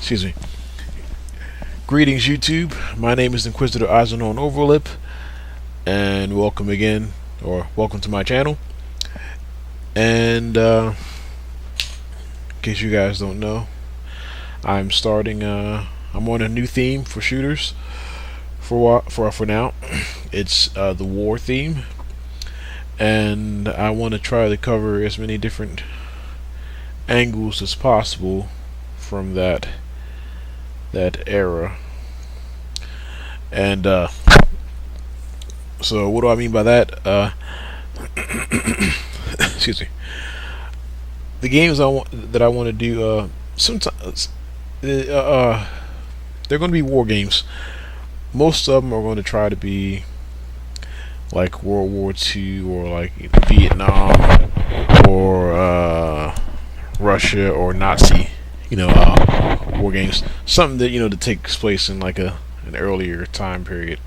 Excuse me. Greetings, YouTube. My name is Inquisitor Eisenhorn Overlip, and welcome again, or welcome to my channel. And in case you guys don't know, I'm starting. I'm on a new theme for shooters. For now, it's the war theme, and I want to try to cover as many different angles as possible from that era. And so what do I mean by that? Excuse me. The games I want to do, sometimes they're going to be war games. Most of them are going to try to be like World War II or like Vietnam or Russia or Nazi, war games. Something that that takes place in like an earlier time period,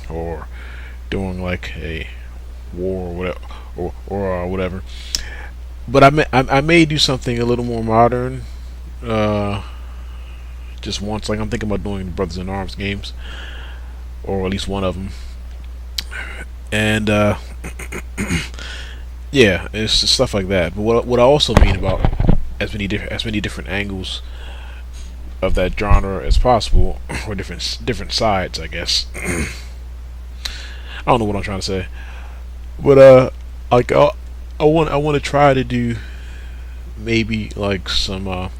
or during like a war or whatever, or whatever. But I may do something a little more modern. Just once, like I'm thinking about doing Brothers in Arms games, or at least one of them. And yeah, it's just stuff like that. But what I also mean about as many different angles of that genre as possible, or different sides, I guess. I don't know what I'm trying to say, but like I want to try to do maybe like some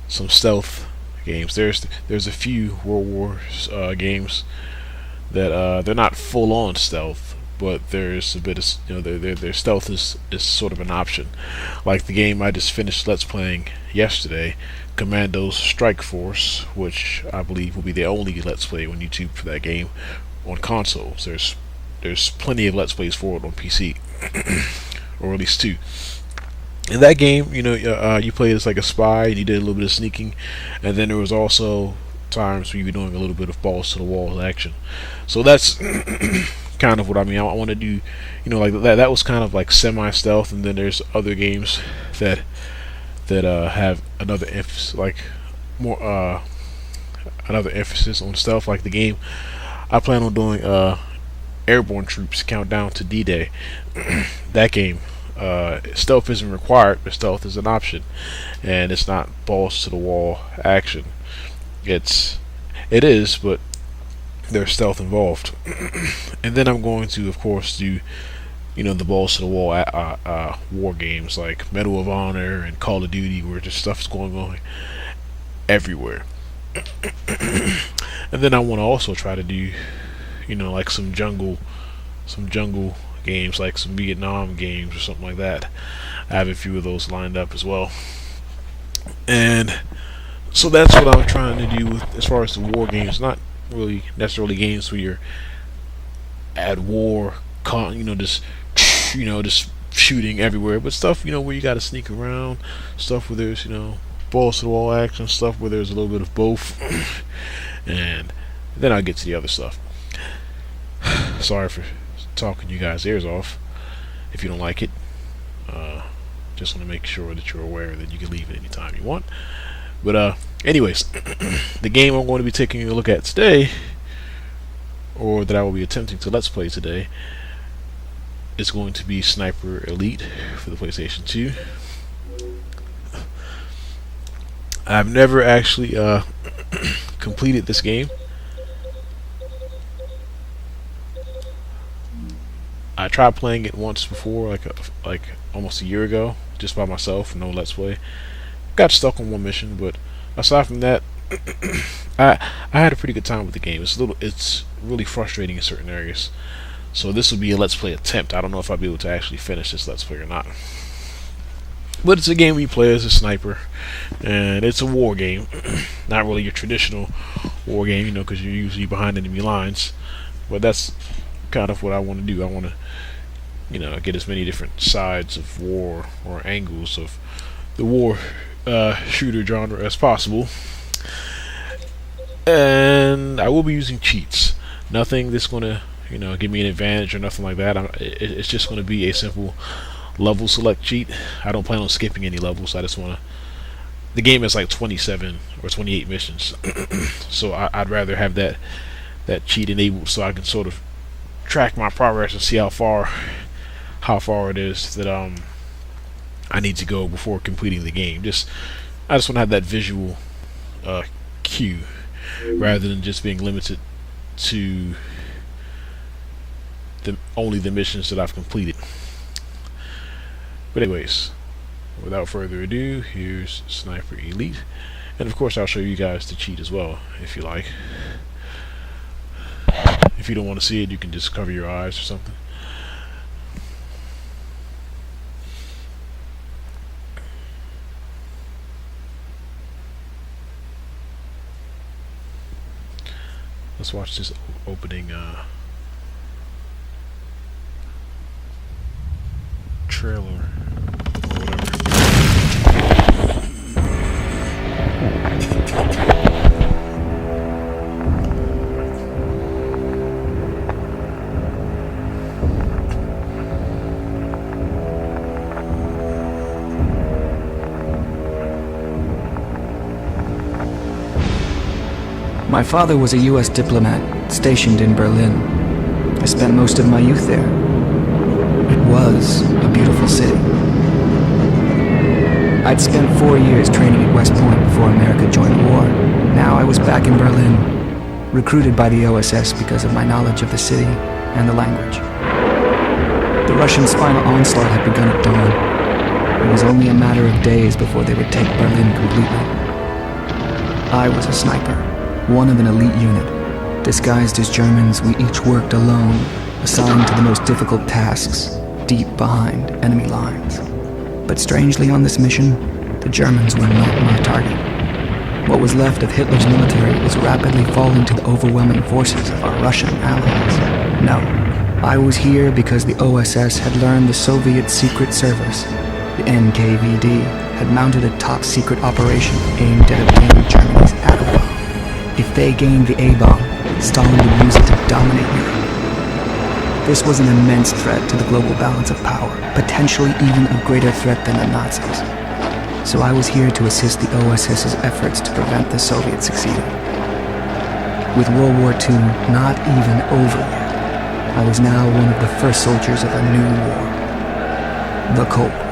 stealth games. There's a few World War games that they're not full on stealth, but there's a bit of their stealth is sort of an option. Like the game I just finished let's playing yesterday, Commandos Strike Force, which I believe will be the only let's play on YouTube for that game on consoles. There's plenty of let's plays for it on PC, or at least two. In that game, you played as like a spy and you did a little bit of sneaking, and then there was also times where you were doing a little bit of balls to the wall action. So that's kind of what I mean. I want to do, like that was kind of like semi-stealth, and then there's other games that have another emphasis, like more another emphasis on stealth. Like the game I plan on doing, Airborne Troops Countdown to D-Day. That game, stealth isn't required, but stealth is an option, and it's not balls to the wall action. It is, but there's stealth involved. And then I'm going to, of course, do the balls to the wall war games like Medal of Honor and Call of Duty, where just stuff's going on everywhere. And then I want to also try to do like some jungle games, like some Vietnam games or something like that. I have a few of those lined up as well. And so that's what I'm trying to do with as far as the war games. Not really necessarily games where you're at war, just shooting everywhere, but stuff where you got to sneak around, stuff where there's balls to the wall action, stuff where there's a little bit of both. And then I'll get to the other stuff. Sorry for talking you guys' ears off. If you don't like it, just want to make sure that you're aware that you can leave it anytime you want. But anyways, the game I'm going to be taking a look at today, or that I will be attempting to let's play today, is going to be Sniper Elite for the PlayStation 2. I've never actually completed this game. I tried playing it once before, like almost a year ago, just by myself, no let's play. Got stuck on one mission, but aside from that, I had a pretty good time with the game. It's really frustrating in certain areas. So this will be a let's play attempt. I don't know if I'll be able to actually finish this let's play or not. But it's a game where you play as a sniper, and it's a war game. Not really your traditional war game, because you're usually behind enemy lines. But that's kind of what I want to do. I want to, get as many different sides of war or angles of the war shooter genre as possible. And I will be using cheats. Nothing that's going to, give me an advantage or nothing like that. It's just going to be a simple level select cheat. I don't plan on skipping any levels. I just want to the game is like 27 or 28 missions. So I'd rather have that cheat enabled so I can sort of track my progress and see how far it is that I need to go before completing the game. I just want to have that visual cue rather than just being limited to only the missions that I've completed. But anyways, without further ado, here's Sniper Elite, and of course I'll show you guys the cheat as well if you like. If you don't want to see it, you can just cover your eyes or something. Let's watch this opening trailer or whatever. My father was a U.S. diplomat stationed in Berlin. I spent most of my youth there. It was a beautiful city. I'd spent 4 years training at West Point before America joined the war. Now I was back in Berlin, recruited by the OSS because of my knowledge of the city and the language. The Russian spinal onslaught had begun at dawn. It was only a matter of days before they would take Berlin completely. I was a sniper, one of an elite unit. Disguised as Germans, we each worked alone, assigned to the most difficult tasks, deep behind enemy lines. But strangely on this mission, the Germans were not my target. What was left of Hitler's military was rapidly falling to the overwhelming forces of our Russian allies. No, I was here because the OSS had learned the Soviet Secret Service, the NKVD, had mounted a top-secret operation aimed at obtaining Germany's atom bomb. If they gained the A-bomb, Stalin would use it to dominate Europe. This was an immense threat to the global balance of power, potentially even a greater threat than the Nazis. So I was here to assist the OSS's efforts to prevent the Soviets succeeding. With World War II not even over yet, I was now one of the first soldiers of a new war, the Cold War.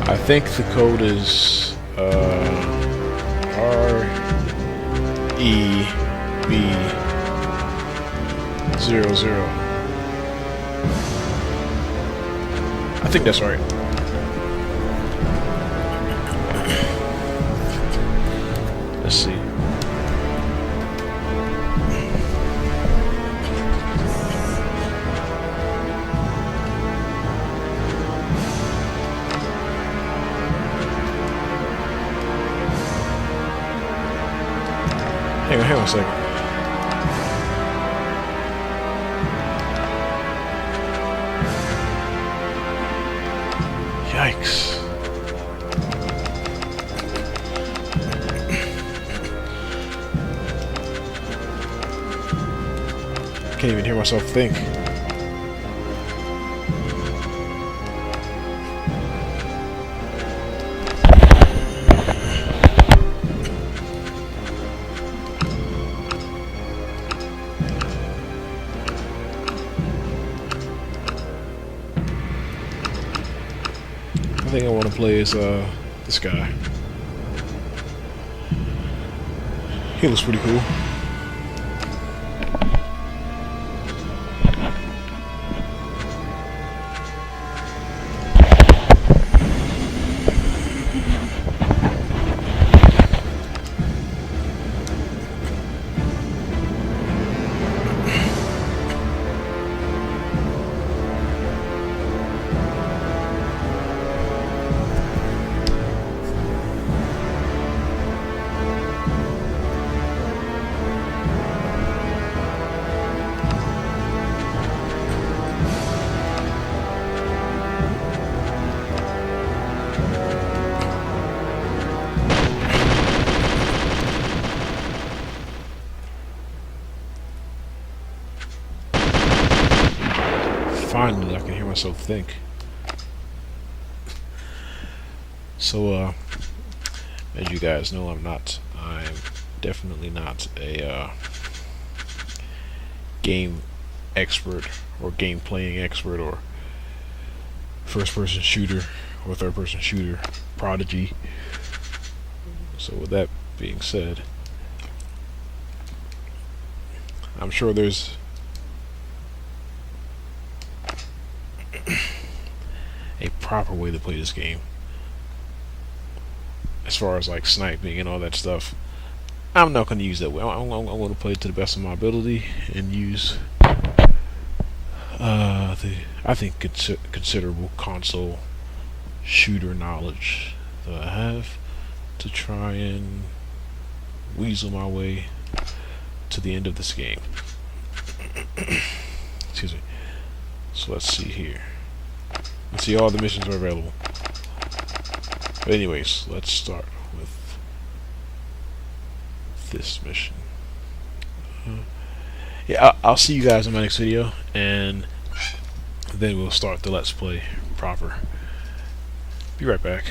I think the code is REB00. I think that's right. Let's see. Hang on a second. Yikes. Can't even hear myself think. I think I want to play as this guy. He looks pretty cool. Finally, I can hear myself think. So, as you guys know, I'm definitely not a game expert or game playing expert or first person shooter or third person shooter prodigy. So with that being said, I'm sure there's a proper way to play this game as far as like sniping and all that stuff. I'm not going to use that way. I'm going to play it to the best of my ability and use the I think considerable console shooter knowledge that I have to try and weasel my way to the end of this game. Excuse me. So let's see here. Let's see, all the missions are available. But anyways, let's start with this mission. Yeah, I'll see you guys in my next video, and then we'll start the Let's Play proper. Be right back.